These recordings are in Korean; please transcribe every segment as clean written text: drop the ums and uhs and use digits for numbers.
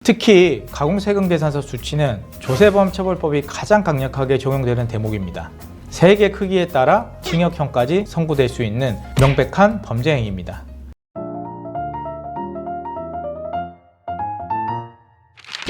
특히 가공세금계산서 수치는 조세범 처벌법이 가장 강력하게 적용되는 대목입니다. 세액의 크기에 따라 징역형까지 선고될 수 있는 명백한 범죄 행위입니다.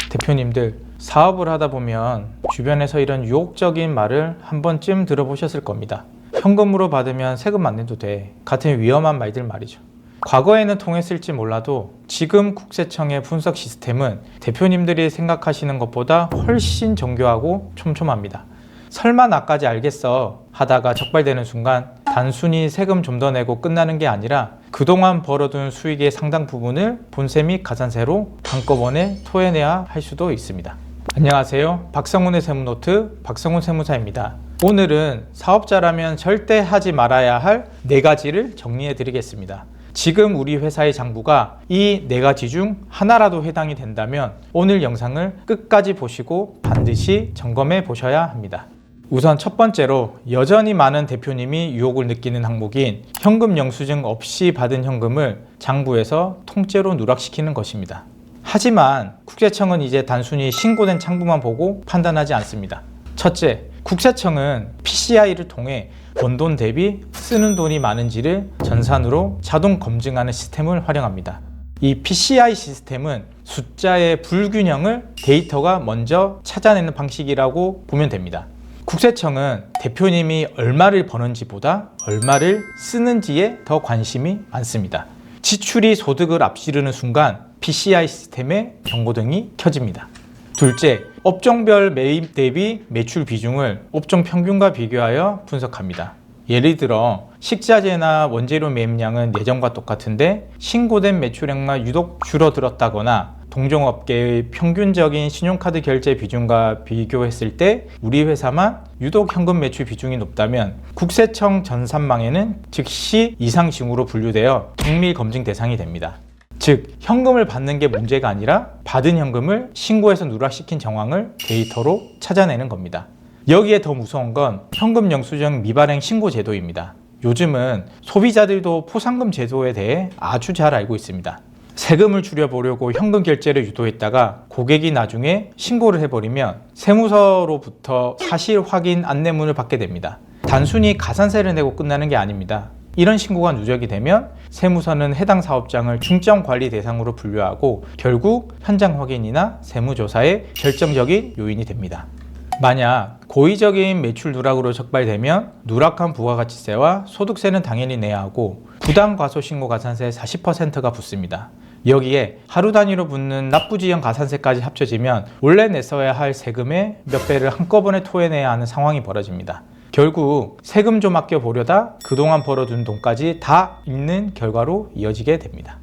대표님들, 사업을 하다 보면 주변에서 이런 유혹적인 말을 한 번쯤 들어보셨을 겁니다. 현금으로 받으면 세금 안 내도 돼 같은 위험한 말들 말이죠. 과거에는 통했을지 몰라도 지금 국세청의 분석 시스템은 대표님들이 생각하시는 것보다 훨씬 정교하고 촘촘합니다. 설마 나까지 알겠어 하다가 적발되는 순간 단순히 세금 좀 더 내고 끝나는 게 아니라 그동안 벌어둔 수익의 상당 부분을 본세 및 가산세로 한꺼번에 토해내야 할 수도 있습니다. 안녕하세요. 박성훈의 세무노트 박성훈 세무사입니다. 오늘은 사업자라면 절대 하지 말아야 할 4가지를 정리해 드리겠습니다. 지금 우리 회사의 장부가 이 4가지 중 하나라도 해당이 된다면 오늘 영상을 끝까지 보시고 반드시 점검해 보셔야 합니다. 우선 첫 번째로 여전히 많은 대표님이 유혹을 느끼는 항목인 현금 영수증 없이 받은 현금을 장부에서 통째로 누락시키는 것입니다. 하지만 국세청은 이제 단순히 신고된 창부만 보고 판단하지 않습니다. 첫째, 국세청은 PCI를 통해 번 돈 대비 쓰는 돈이 많은지를 전산으로 자동 검증하는 시스템을 활용합니다. 이 PCI 시스템은 숫자의 불균형을 데이터가 먼저 찾아내는 방식이라고 보면 됩니다. 국세청은 대표님이 얼마를 버는지보다 얼마를 쓰는지에 더 관심이 많습니다. 지출이 소득을 앞지르는 순간 PCI 시스템의 경고등이 켜집니다. 둘째, 업종별 매입 대비 매출 비중을 업종 평균과 비교하여 분석합니다. 예를 들어 식자재나 원재료 매입량은 예전과 똑같은데 신고된 매출액만 유독 줄어들었다거나 동종업계의 평균적인 신용카드 결제 비중과 비교했을 때 우리 회사만 유독 현금 매출 비중이 높다면 국세청 전산망에는 즉시 이상 징후로 분류되어 정밀 검증 대상이 됩니다. 즉, 현금을 받는 게 문제가 아니라 받은 현금을 신고해서 누락시킨 정황을 데이터로 찾아내는 겁니다. 여기에 더 무서운 건 현금 영수증 미발행 신고 제도입니다. 요즘은 소비자들도 포상금 제도에 대해 아주 잘 알고 있습니다. 세금을 줄여보려고 현금 결제를 유도했다가 고객이 나중에 신고를 해버리면 세무서로부터 사실 확인 안내문을 받게 됩니다. 단순히 가산세를 내고 끝나는 게 아닙니다. 이런 신고가 누적이 되면 세무서는 해당 사업장을 중점 관리 대상으로 분류하고 결국 현장 확인이나 세무조사의 결정적인 요인이 됩니다. 만약 고의적인 매출 누락으로 적발되면 누락한 부가가치세와 소득세는 당연히 내야 하고 부당과소신고 가산세 40%가 붙습니다. 여기에 하루 단위로 붙는 납부지연 가산세까지 합쳐지면 원래 냈어야 할 세금의 몇 배를 한꺼번에 토해내야 하는 상황이 벌어집니다. 결국 세금 좀 아껴보려다 그동안 벌어둔 돈까지 다 잃는 결과로 이어지게 됩니다.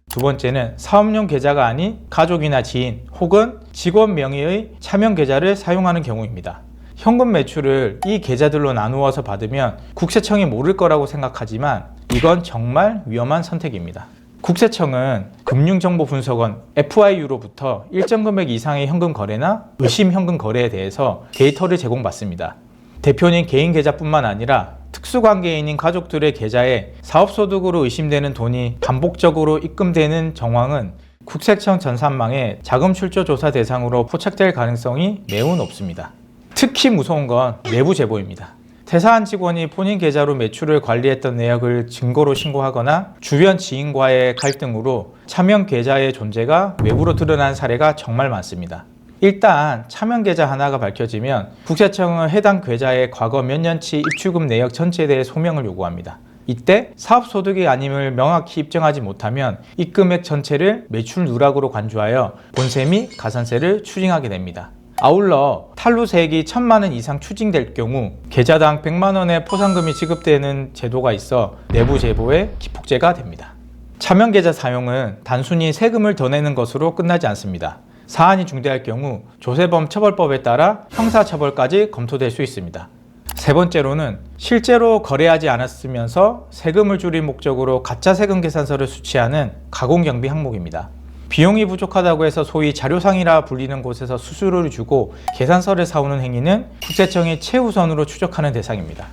두 번째는 사업용 계좌가 아닌 가족이나 지인 혹은 직원 명의의 차명 계좌를 사용하는 경우입니다. 현금 매출을 이 계좌들로 나누어서 받으면 국세청이 모를 거라고 생각하지만 이건 정말 위험한 선택입니다. 국세청은 금융정보분석원 FIU로부터 일정 금액 이상의 현금 거래나 의심 현금 거래에 대해서 데이터를 제공받습니다. 대표님 개인 계좌뿐만 아니라 특수관계인인 가족들의 계좌에 사업소득으로 의심되는 돈이 반복적으로 입금되는 정황은 국세청 전산망에 자금 출처 조사 대상으로 포착될 가능성이 매우 높습니다. 특히 무서운 건 내부 제보입니다. 퇴사한 직원이 본인 계좌로 매출을 관리했던 내역을 증거로 신고하거나 주변 지인과의 갈등으로 차명 계좌의 존재가 외부로 드러난 사례가 정말 많습니다. 일단 차명 계좌 하나가 밝혀지면 국세청은 해당 계좌의 과거 몇 년치 입출금 내역 전체에 대해 소명을 요구합니다. 이때 사업소득이 아님을 명확히 입증하지 못하면 입금액 전체를 매출 누락으로 간주하여 본세 및 가산세를 추징하게 됩니다. 아울러 탈루세액이 1,000만 원 이상 추징될 경우 계좌당 100만 원의 포상금이 지급되는 제도가 있어 내부 제보의 기폭제가 됩니다. 차명 계좌 사용은 단순히 세금을 더 내는 것으로 끝나지 않습니다. 사안이 중대할 경우 조세범 처벌법에 따라 형사처벌까지 검토될 수 있습니다. 세 번째로는 실제로 거래하지 않았으면서 세금을 줄일 목적으로 가짜 세금 계산서를 수취하는 가공경비 항목입니다. 비용이 부족하다고 해서 소위 자료상이라 불리는 곳에서 수수료를 주고 계산서를 사오는 행위는 국세청이 최우선으로 추적하는 대상입니다.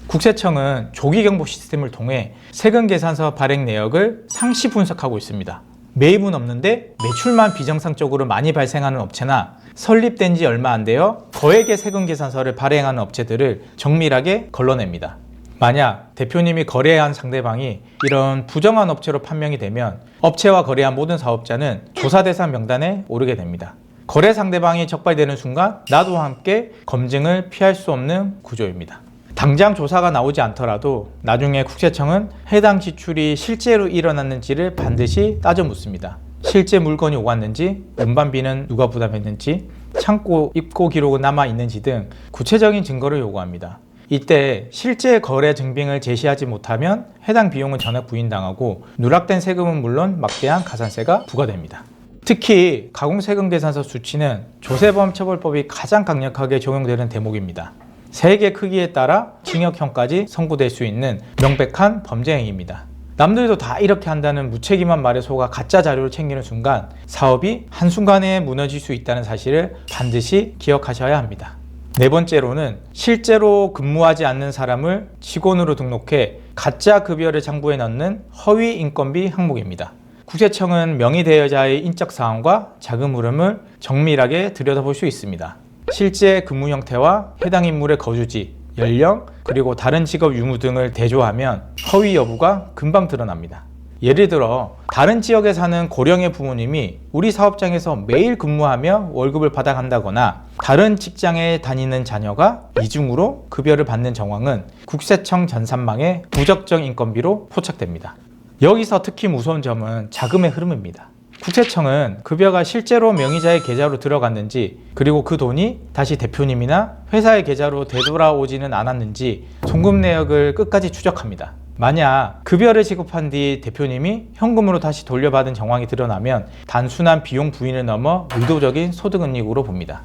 국세청은 조기경보 시스템을 통해 세금 계산서 발행 내역을 상시 분석하고 있습니다. 매입은 없는데 매출만 비정상적으로 많이 발생하는 업체나 설립된 지 얼마 안 되어 거액의 세금 계산서를 발행하는 업체들을 정밀하게 걸러냅니다. 만약 대표님이 거래한 상대방이 이런 부정한 업체로 판명이 되면 업체와 거래한 모든 사업자는 조사 대상 명단에 오르게 됩니다. 거래 상대방이 적발되는 순간 나도 함께 검증을 피할 수 없는 구조입니다. 당장 조사가 나오지 않더라도 나중에 국세청은 해당 지출이 실제로 일어났는지를 반드시 따져 묻습니다. 실제 물건이 오갔는지, 운반비는 누가 부담했는지, 창고 입고 기록은 남아있는지 등 구체적인 증거를 요구합니다. 이때 실제 거래 증빙을 제시하지 못하면 해당 비용은 전액 부인당하고 누락된 세금은 물론 막대한 가산세가 부과됩니다. 특히 가공세금 계산서 수치는 조세범 처벌법이 가장 강력하게 적용되는 대목입니다. 세액의 크기에 따라 징역형까지 선고될 수 있는 명백한 범죄 행위입니다. 남들도 다 이렇게 한다는 무책임한 말에 속아 가짜 자료를 챙기는 순간 사업이 한순간에 무너질 수 있다는 사실을 반드시 기억하셔야 합니다. 네 번째로는 실제로 근무하지 않는 사람을 직원으로 등록해 가짜 급여를 장부에 넣는 허위 인건비 항목입니다. 국세청은 명의대여자의 인적 사항과 자금 흐름을 정밀하게 들여다볼 수 있습니다. 실제 근무 형태와 해당 인물의 거주지, 연령, 그리고 다른 직업 유무 등을 대조하면 허위 여부가 금방 드러납니다. 예를 들어 다른 지역에 사는 고령의 부모님이 우리 사업장에서 매일 근무하며 월급을 받아간다거나 다른 직장에 다니는 자녀가 이중으로 급여를 받는 정황은 국세청 전산망에 부적정 인건비로 포착됩니다. 여기서 특히 무서운 점은 자금의 흐름입니다. 국세청은 급여가 실제로 명의자의 계좌로 들어갔는지, 그리고 그 돈이 다시 대표님이나 회사의 계좌로 되돌아오지는 않았는지 송금 내역을 끝까지 추적합니다. 만약 급여를 지급한 뒤 대표님이 현금으로 다시 돌려받은 정황이 드러나면 단순한 비용 부인을 넘어 의도적인 소득은닉으로 봅니다.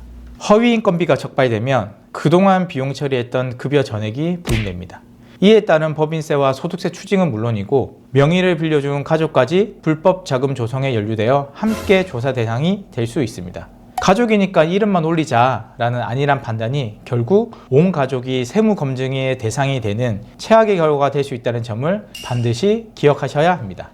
허위 인건비가 적발되면 그동안 비용 처리했던 급여 전액이 부인됩니다. 이에 따른 법인세와 소득세 추징은 물론이고 명의를 빌려준 가족까지 불법 자금 조성에 연루되어 함께 조사 대상이 될 수 있습니다. 가족이니까 이름만 올리자라는 안일한 판단이 결국 온 가족이 세무 검증의 대상이 되는 최악의 결과가 될 수 있다는 점을 반드시 기억하셔야 합니다.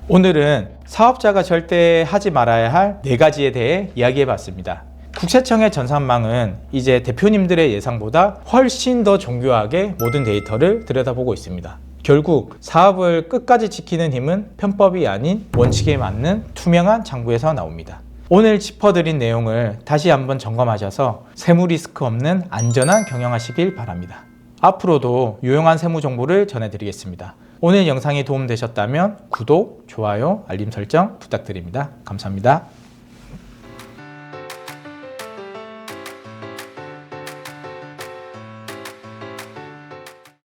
오늘은 사업자가 절대 하지 말아야 할 4가지에 대해 이야기해 봤습니다. 국세청의 전산망은 이제 대표님들의 예상보다 훨씬 더 정교하게 모든 데이터를 들여다보고 있습니다. 결국 사업을 끝까지 지키는 힘은 편법이 아닌 원칙에 맞는 투명한 장부에서 나옵니다. 오늘 짚어드린 내용을 다시 한번 점검하셔서 세무 리스크 없는 안전한 경영하시길 바랍니다. 앞으로도 유용한 세무 정보를 전해드리겠습니다. 오늘 영상이 도움되셨다면 구독, 좋아요, 알림 설정 부탁드립니다. 감사합니다.